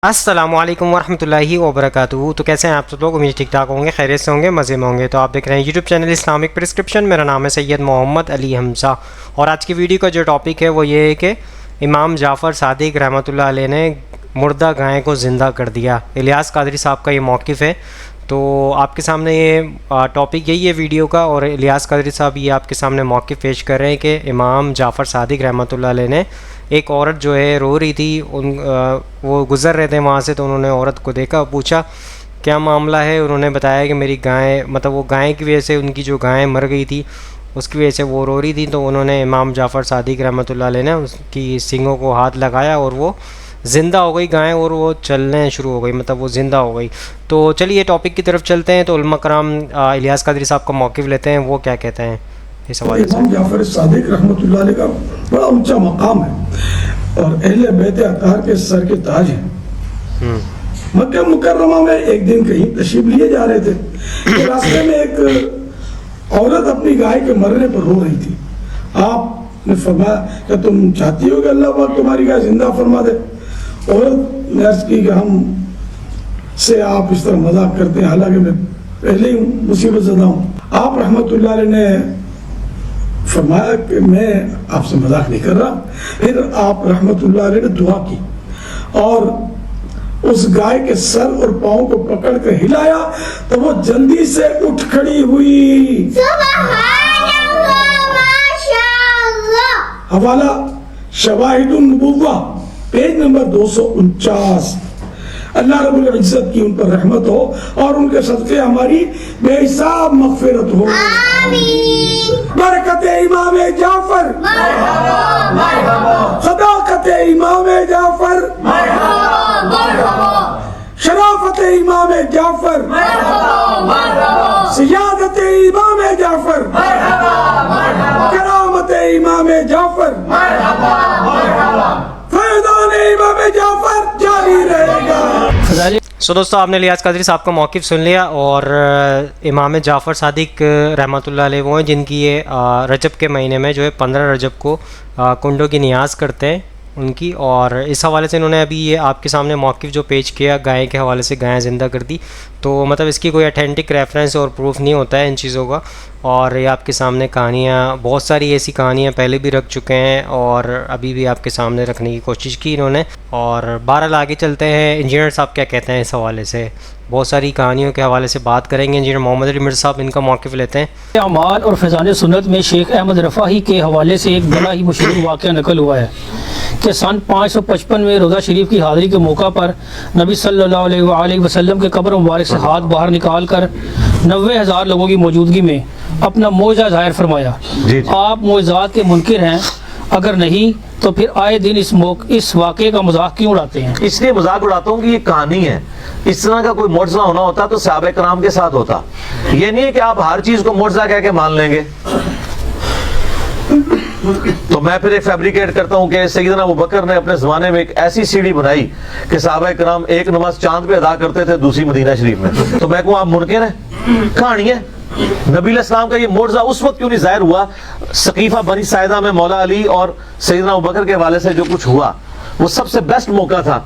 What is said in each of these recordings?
अस्सलामुअलैकुम वरहमतुल्लाहि वबरकातुहू। तो कैसे हैं आप सब लोग? उम्मीद ठीक ठाक होंगे, खैरियत से होंगे, मज़े में होंगे। तो आप देख रहे हैं यूट्यूब चैनल इस्लामिक प्रिस्क्रिप्शन। मेरा नाम है सैयद मोहम्मद अली हमज़ा और आज की वीडियो का जो टॉपिक है वो ये है कि इमाम जाफ़र सादिक रहमतुल्लाह अलैह ने मुर्दा गाय को ज़िंदा कर दिया। इलियास कादरी साहब का ये मौक़िफ़ है। तो आपके सामने ये टॉपिक यही है वीडियो का, और इलियास कादरी साहब ये आपके सामने मौक़िफ़ पेश कर रहे हैं कि इमाम जाफ़र सादिक रहमतुल्लाह अलैह ने एक औरत जो है रो रही थी, वो गुज़र रहे थे वहाँ से, तो उन्होंने औरत को देखा, पूछा क्या मामला है। उन्होंने बताया कि मेरी गाय, मतलब वो गाय की वजह से, उनकी जो गाय मर गई थी उसकी वजह से वो रो रही थी। तो उन्होंने इमाम जाफ़र सादिक रहमतुल्लाह अलैह ने उसकी सींगों को हाथ लगाया और वो ज़िंदा हो गई गाय, और वो चलने शुरू हो गई, मतलब वो ज़िंदा हो गई। तो चलिए टॉपिक की तरफ चलते हैं। तो उलमा कराम इलियास कादरी साहब का मौक़िफ़ लेते हैं, वो क्या कहते हैं इस हवाले से। इमाम जाफ़र सादिक रहमतुल्लाह अलैह का बड़ा ऊंचा मकाम है और अहले बैत अतार के सर के ताज है। मक्का मुकर्रमा में एक दिन कहीं तशरीफ लिए जा रहे थे तो रास्ते में एक औरत अपनी गाय के मरने पर रो रही थी। आपने फरमाया कि तुम चाहती हो कि अल्लाह पाक तुम्हारी गाय जिंदा फरमा दे। औरत ने अर्ज की कि हम से आप इस तरह मजाक करते हैं, हालांकि मैं पहले ही मुसीबत ज़दा हूँ। आप रहमतुल्लाह अलैह ने फरमाया कि मैं आपसे मजाक नहीं कर रहा। फिर आप रहमतुल्लाह अलैह ने दुआ की और उस गाय के सर और पाँव को पकड़ कर हिलाया तो वो जल्दी से उठ खड़ी हुई। हवाला शवाहिदुन नबुव्वा, पेज नंबर 249। अल्लाह रब्बुल इज्जत की उन पर रहमत हो और उनके सदक़े हमारी बेहिसाब मग़फ़िरत हो। बरकत इमाम जाफ़र, सदाकत इमाम जाफ़र, शराफत इमाम जाफ़र, सियादत इमाम जाफ़र, करामत इमाम जाफ़र, फैज़ान इमाम जाफ़र जारी रहेगा। सो दोस्तों, आपने इलियास कादरी साहब का मौक़िफ़ सुन लिया। और इमाम जाफ़र सादिक रहमतुल्लाह अलैह वो हैं जिनकी ये रजब के महीने में जो है 15 रजब को कुंडों की नियाज करते हैं उनकी। और इस हवाले से इन्होंने अभी ये आपके सामने मौक़िफ़ जो पेश किया गाय के हवाले से, गाय ज़िंदा कर दी, तो मतलब इसकी कोई अथेंटिक रेफरेंस और प्रूफ नहीं होता है इन चीज़ों का। और ये आपके सामने कहानियाँ, बहुत सारी ऐसी कहानियाँ पहले भी रख चुके हैं और अभी भी आपके सामने रखने की कोशिश की इन्होंने। और बहरहाल आगे चलते हैं, इंजीनियर साहब क्या कहते हैं इस हवाले से। बहुत सारी कहानियों के हवाले से बात करेंगे। इंजीनियर मोहम्मद अली मिर्ज़ा साहब इनका मौक़िफ़ लेते हैं। अमाल और फैज़ान सुन्नत में शेख अहमद रफ़ाही के हवाले से एक बड़ा ही मशहूर वाक़या नकल हुआ है कि सन 555 में रोज़ा शरीफ की हाज़िरी के मौका पर नबी सल्लल्लाहु अलैहि वसल्लम के कब्र मुबारक से हाथ बाहर निकाल कर 90,000 लोगों की मौजूदगी में अपना मोजा ज़ाहिर फरमाया। आप मोजात के मुनकिर हैं? अगर नहीं तो फिर आए दिन इस वाक़े का मजाक क्यों उड़ाते हैं? इसलिए मजाक उड़ाता हूँ कि ये कहानी है। इस तरह का कोई मुआज़ा होना होता तो सहाबा कराम के साथ होता। ये नहीं है कि आप हर चीज को मुआज़ा कह के मान लेंगे। तो मैं फिर एक फैब्रिकेट करता हूँ कि सैयदना अबू बकर ने अपने ज़माने में एक ऐसी सीढ़ी बनाई कि सहाबा कराम एक नमाज चांद पे अदा करते थे, दूसरी मदीना शरीफ में। तो मैं कहूँ आप मुनकिर हैं? कहानी है। नबी अलैहिस्सलाम का ये मुआज़ा उस वक्त क्यों नहीं ज़ाहिर हुआ? सकीफा बनी साइदा में मौला अली और सैयदना अबू बकर के हवाले से जो कुछ हुआ, वो सबसे बेस्ट मौका था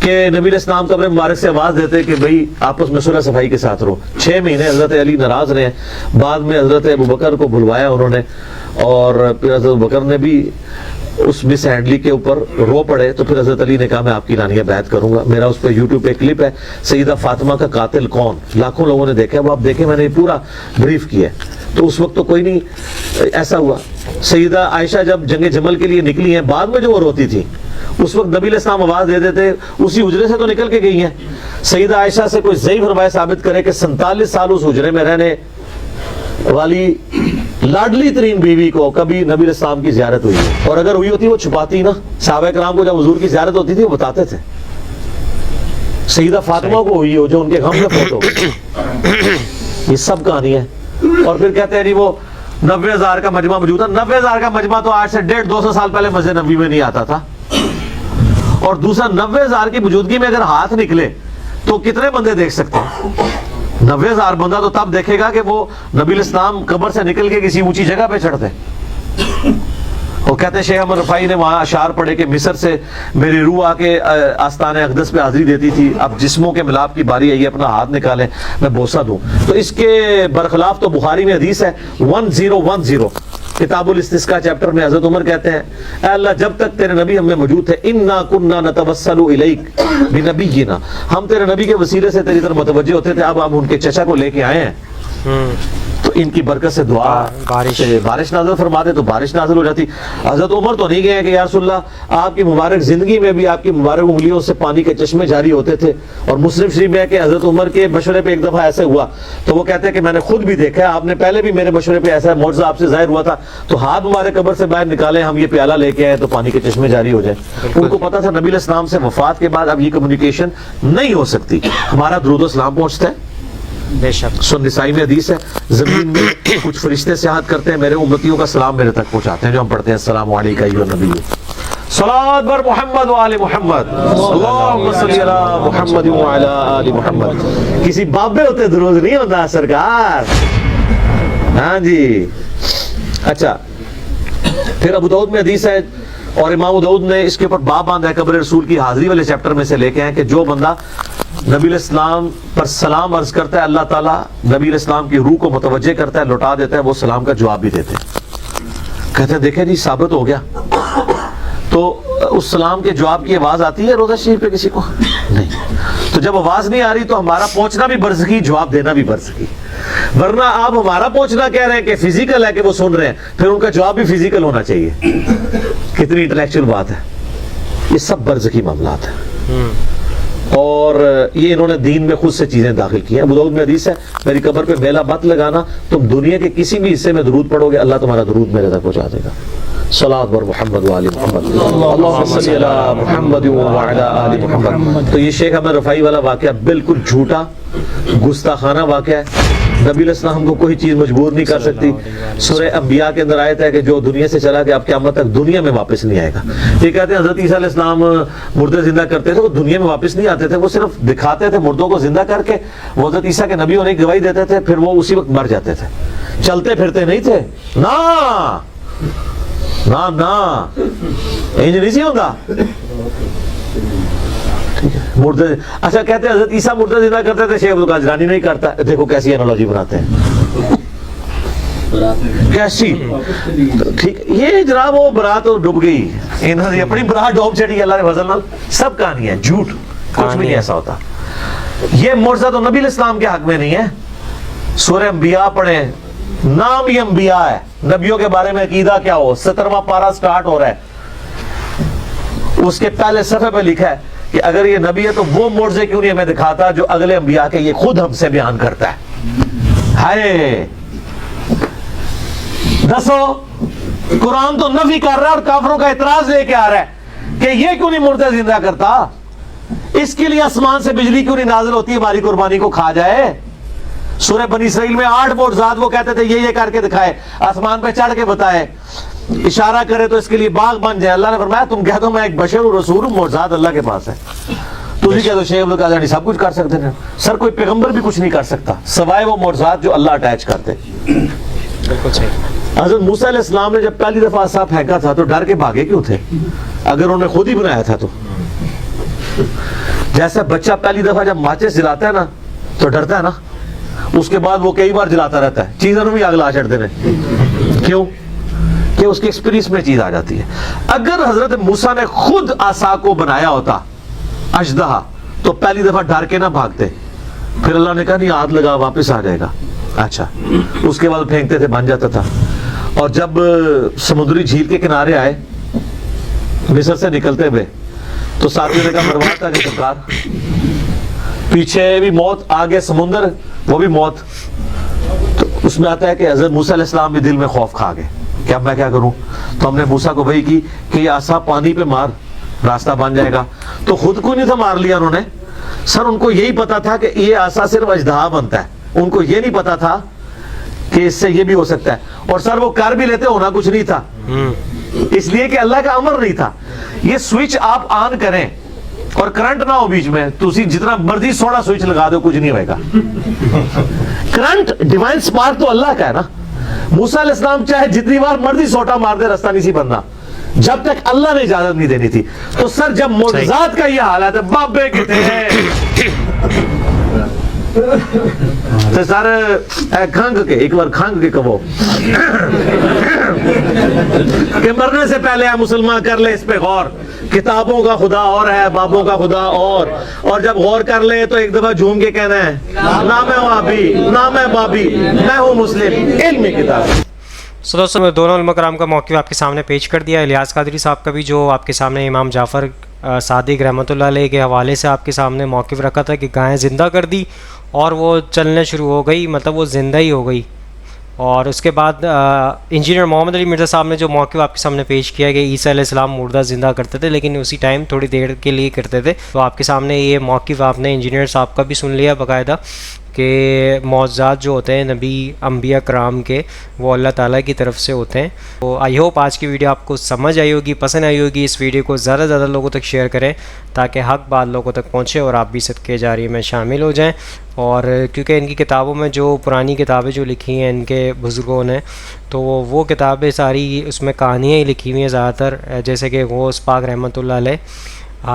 कि नबी अलैहिस्सलाम कब्र मुबारक से आवाज़ देते कि भाई आपस में सुलह सफाई के साथ रहो। 6 महीने हज़रत अली नाराज़ रहे। बाद में हज़रत अबू बकर को बुलवाया उन्होंने और फिर हज़रत अबू बकर ने भी उस मिस हैंडली के ऊपर रो पड़े। तो फिर हज़रत अली ने कहा मैं आपकी लानिया बैत करूंगा। मेरा उस पर यूट्यूब पे क्लिप है, सईदा फातिमा का कातिल कौन, लाखों लोगों ने देखा। अब आप देखें, मैंने पूरा ब्रीफ किया। तो उस वक्त तो कोई नहीं ऐसा हुआ। सईदा आयशा जब जंग जमल के लिए निकली हैं, बाद में जो वो रोती थी, उस वक्त नबी अलैहिस्सलाम आवाज दे देते, उसी हुजरे से तो निकल के गई हैं। सईदा आयशा से कोई ज़ईफ़ रवायत साबित करे कि 47 साल उस हुजरे में रहने वाली लाडली तरीन बीवी को कभी नबी अलैहिस्सलाम की ज़ियारत हुई है। और अगर हुई होती वो छुपाती ना। सहाबा कराम को जब हुजूर की ज़ियारत होती थी वो बताते थे। सईदा फातिमा को हुई हो जो उनके गम में फोटो। ये सब कहानी है। और फिर कहते हैं जी वो 90,000 का मजमा मौजूद था। 90,000 का मजमा तो आज से 150-200 साल पहले मस्जिद नबी में नहीं आता था। और दूसरा, 90,000 की मौजूदगी में अगर हाथ निकले तो कितने बंदे देख सकते हैं? 90,000 बंदा तो तब देखेगा कि वो नबी अलैहिस्सलाम कब्र से निकल के किसी ऊंची जगह पे चढ़ते। وہ کہتے ہیں شیخ احمد رفائی نے وہاں اشعار پڑھے کہ مصر سے میری روح آ کے آستان اقدس پہ حاضری دیتی تھی، اب جسموں کے ملاپ کی باری آئی ہے، اپنا ہاتھ نکالیں میں بوسہ دوں. تو اس کے برخلاف تو بخاری میں حدیث ہے 1010 کتاب الاستسقاء چیپٹر میں حضرت عمر کہتے ہیں اے اللہ جب تک تیرے نبی ہم میں موجود تھے انا کننا نتوسل الیک بنبینا، ہم تیرے نبی کے وسیلے سے تیری طرف متوجہ ہوتے تھے، اب ہم ان کے چچا کو لے کے آئے ہیں تو ان کی برکت سے دعا بارش نازل فرما دے تو بارش نازل ہو جاتی. حضرت عمر تو نہیں گئے کہ یا رسول اللہ آپ کی مبارک زندگی میں بھی آپ کی مبارک انگلیوں سے پانی کے چشمے جاری ہوتے تھے. اور مسلم شریف میں ہے کہ حضرت عمر کے مشورے پہ ایک دفعہ ایسے ہوا تو وہ کہتے ہیں کہ میں نے خود بھی دیکھا ہے، آپ نے پہلے بھی میرے مشورے پہ ایسا معجزہ آپ سے ظاہر ہوا تھا، تو ہاتھ مبارک قبر سے باہر نکالیں ہم یہ پیالہ لے کے آئے تو پانی کے چشمے جاری ہو جائیں. ان کو پتا تھا نبی علیہ السلام سے وفات کے بعد اب یہ کمیونیکیشن نہیں ہو سکتی. ہمارا درود و سلام پہنچتا ہے، بے شک. سن نسائی میں حدیث ہے زمین میں کچھ فرشتے سیاحت کرتے ہیں، میرے امتیوں کا سلام میرے تک پہنچاتے ہیں جو ہم پڑھتے ہیں السلام علیکم ایھا النبی صلوات بر محمد و آل محمد اللہم صلی علی محمد و علی آل محمد. کسی بابے ہوتے درود نہیں ہوتا سرکار. ہاں جی اچھا پھر ابو داؤد میں حدیث ہے اور امام ابو داؤد نے اس کے اوپر باب باندھا ہے قبر رسول کی حاضری والے چیپٹر میں سے لے کے ہیں کہ جو بندہ نبی علیہ السلام پر سلام عرض کرتا ہے اللہ تعالیٰ نبی علیہ السلام کی روح کو متوجہ کرتا ہے، لوٹا دیتا ہے، وہ سلام کا جواب بھی دیتے ہیں. کہتے ہیں دیکھیں جی ثابت ہو گیا. تو اس سلام کے جواب کی آواز آتی ہے روزہ شریف پہ کسی کو؟ نہیں. تو جب آواز نہیں آ رہی تو ہمارا پہنچنا بھی برزخی، جواب دینا بھی برزخی. ورنہ آپ ہمارا پہنچنا کہہ رہے ہیں کہ فزیکل ہے کہ وہ سن رہے ہیں، پھر ان کا جواب بھی فزیکل ہونا چاہیے. کتنی انٹلیکچوئل بات ہے. یہ سب برزخی معاملات ہیں اور یہ انہوں نے دین میں خود سے چیزیں داخل کی ہیں. ابو داؤد میں حدیث ہے میری قبر پہ میلہ مت لگانا، تم دنیا کے کسی بھی حصے میں درود پڑھو گے اللہ تمہارا درود میرے تک پہنچا دے گا. صلوات بر محمد و آل محمد اللہم صلی علی محمد و علی آل محمد. تو یہ شیخ احمد رفاعی والا واقعہ بالکل جھوٹا گستاخانہ واقعہ ہے. نبی علیہ السلام کو کوئی چیز مجبور نہیں کر سکتی. سورہ انبیاء کے اندر آیت ہے کہ جو دنیا سے چلا گیا اب قیامت تک دنیا میں واپس نہیں آئے گا. یہ کہتے ہیں حضرت عیسیٰ علیہ السلام مردے زندہ کرتے تھے، وہ دنیا میں واپس نہیں آتے تھے، وہ صرف دکھاتے تھے مردوں کو زندہ کر کے. وہ حضرت عیسیٰ کے نبی ہونے کی گواہی دیتے تھے، پھر وہ اسی وقت مر جاتے تھے. چلتے پھرتے نہیں تھے. نا نا نا انج نہیں سی ہوتا. مردے اچھا کہتے ہیں حضرت عیسیٰ مردے زندہ کرتے تھے، شیخ عبدالقادر جیلانی نہیں کرتا. دیکھو کیسی انالوجی بناتے ہیں، کیسی ٹھیک. یہ جناب وہ برات ڈوب گئی، انہوں نے اپنی برات ڈوب چڑھی اللہ نے فضل نال. سب کہانی ہے جھوٹ، کچھ بھی نہیں ایسا ہوتا. یہ معجزہ تو نبی علیہ السلام کے حق میں نہیں ہے. سورہ انبیاء پڑھیں، نام ہی انبیاء ہے. نبیوں کے بارے میں عقیدہ کیا ہو 17واں پارہ سٹارٹ ہو رہا ہے. اس کے پہلے صفحے پہ لکھا ہے کہ اگر یہ نبی ہے تو وہ معجزے کیوں نہیں ہمیں دکھاتا جو اگلے انبیاء کے یہ خود ہم سے بیان کرتا ہے. ہائے دسو قرآن تو نفی کر رہا ہے اور کافروں کا اعتراض لے کے آ رہا ہے کہ یہ کیوں نہیں مردے زندہ کرتا. اس کے لیے آسمان سے بجلی کیوں نہیں نازل ہوتی ہماری قربانی کو کھا جائے. سورہ بنی اسرائیل میں 8 معجزات وہ کہتے تھے یہ کر کے دکھائے، آسمان پہ چڑھ کے بتائے، اشارہ کرے تو اس کے لیے باغ بن جائے. اللہ نے فرمایا تم کہہ دو میں ایک بشر ہوں، رسول ہوں، معجزات اللہ کے پاس ہے. تجھے کہہ دو شیخ عبدالقادر سب کچھ کر سکتے ہیں. سر کوئی پیغمبر بھی کچھ نہیں کر سکتا سوائے وہ معجزات جو اللہ اٹیچ کرتے. بالکل صحیح. حضرت موسیٰ علیہ السلام نے جب پہلی دفعہ عصا پھینکا تھا تو ڈر کے بھاگے کیوں تھے اگر انہوں نے خود ہی بنایا تھا تو؟ جیسا بچہ پہلی دفعہ جب ماچس جلاتا ہے نا تو ڈرتا ہے نا، اس کے بعد وہ کئی بار جلاتا رہتا ہے، چیزوں میں بھی آگ لا چڑھتے ہیں. کیوں؟ کہ اس کے ایکسپیرینس میں چیز آ جاتی ہے. اگر حضرت موسیٰ نے خود عصا کو بنایا ہوتا اژدہا تو پہلی دفعہ ڈر کے نہ بھاگتے. پھر اللہ نے کہا نہیں ہاتھ لگا واپس آ جائے گا. اچھا اس کے بعد پھینکتے تھے بن جاتا تھا. اور جب سمندری جھیل کے کنارے آئے مصر سے نکلتے ہوئے تو ساتھیوں نے کہا برباد تھا کہ سرکار پیچھے بھی موت، آگے سمندر وہ بھی موت. تو اس میں آتا ہے کہ حضرت موسیٰ علیہ السلام بھی دل میں خوف کھا گئے کہ اب میں کیا کروں. تو ہم نے موسیٰ کو وحی کی کہ یہ عصا پانی پہ مار راستہ بن جائے گا. تو خود کو نہیں تھا مار لیا انہوں نے. سر ان کو یہی پتا تھا کہ یہ عصا صرف اژدہا بنتا ہے، ان کو یہ نہیں پتا تھا کہ اس سے یہ بھی ہو سکتا ہے. اور سر وہ کر بھی لیتے، ہونا کچھ نہیں تھا اس لیے کہ اللہ کا امر نہیں تھا. یہ سوئچ آپ آن کریں اور کرنٹ نہ ہو بیچ میں، تو جتنا مرضی سونا سوئچ لگا دو کچھ نہیں ہوئے گا. کرنٹ ڈیوائن سپارک تو اللہ کا ہے نا. موسیٰ علیہ السلام چاہے جتنی بار مرضی سوٹا مار دے راستہ نہیں سی بننا. जब तक अल्लाह ने इजाजत नहीं देनी थी। तो सर जब मोजात का ये हाल है तो बाबे के थे तो सर खंग के एक बार खंग के कहो कि मरने से पहले आप मुसलमान कर ले इस पे गौर, किताबों का खुदा और है, बाबों का खुदा और जब गौर कर ले तो एक दफा झूम के कहना है ना मैं वाबी ना मैं बाबी, मैं हूँ मुस्लिम, इल्म किताब। सो दोस्तों दोनों उलमा कराम का मौक़िफ़ आपके सामने पेश कर दिया। इलियास कादरी साहब का भी जो आपके सामने इमाम जाफ़र सादिक रहमतुल्लाह अलैह के हवाले से आपके सामने मौक़िफ़ रखा था कि गायें ज़िंदा कर दी और वो चलने शुरू हो गई, मतलब वो ज़िंदा ही हो गई। और उसके बाद इंजीनियर मोहम्मद अली मिर्ज़ा साहब ने जो मौक़िफ़ आपके सामने पेश किया कि ईसा अलैहिस्सलाम मुर्दा ज़िंदा करते थे लेकिन उसी टाइम थोड़ी देर के लिए करते थे। तो आपके सामने ये मौक़िफ़ आपने इंजीनियर साहब का भी सुन लिया बाकायदा कि मौज़ात जो होते हैं नबी अंबिया कराम के वो अल्लाह ताला की तरफ से होते हैं। तो आई होप आज की वीडियो आपको समझ आई होगी, पसंद आई होगी। इस वीडियो को ज़्यादा से ज़्यादा लोगों तक शेयर करें ताकि हक़ बात लोगों तक पहुँचे और आप भी सदक़े जारी में शामिल हो जाएं। और क्योंकि इनकी किताबों में जो पुरानी किताबें जो लिखी हैं इनके बुज़ुर्गों ने, तो वो किताबें सारी उसमें कहानियाँ ही लिखी हुई हैं ज़्यादातर, जैसे कि गौस पाक रहमतुल्लाह अलैह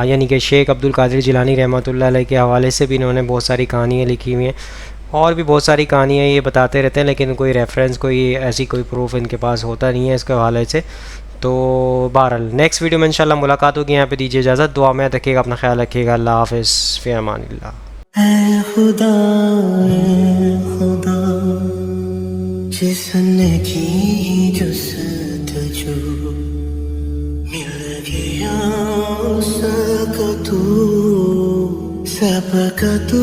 यानी कि शेख अब्दुल कादिर जिलानी रहमतुल्लाह अलैह के हवाले से भी इन्होंने बहुत सारी कहानियाँ लिखी हुई हैं और भी बहुत सारी कहानियाँ ये बताते रहते हैं, लेकिन कोई रेफरेंस कोई ऐसी कोई प्रूफ इनके पास होता नहीं है इसके हवाले से। तो बहरहाल नेक्स्ट वीडियो में इंशाल्लाह मुलाकात होगी। यहाँ पे दीजिए इजाज़त, दुआ में रखिएगा, अपना ख्याल रखिएगा। अल्लाह हाफ़िज़, फ़ी अमानिल्लाह। ऐ खुदा जिसने की जुस्तजू मिल गया उसका तू सबका तू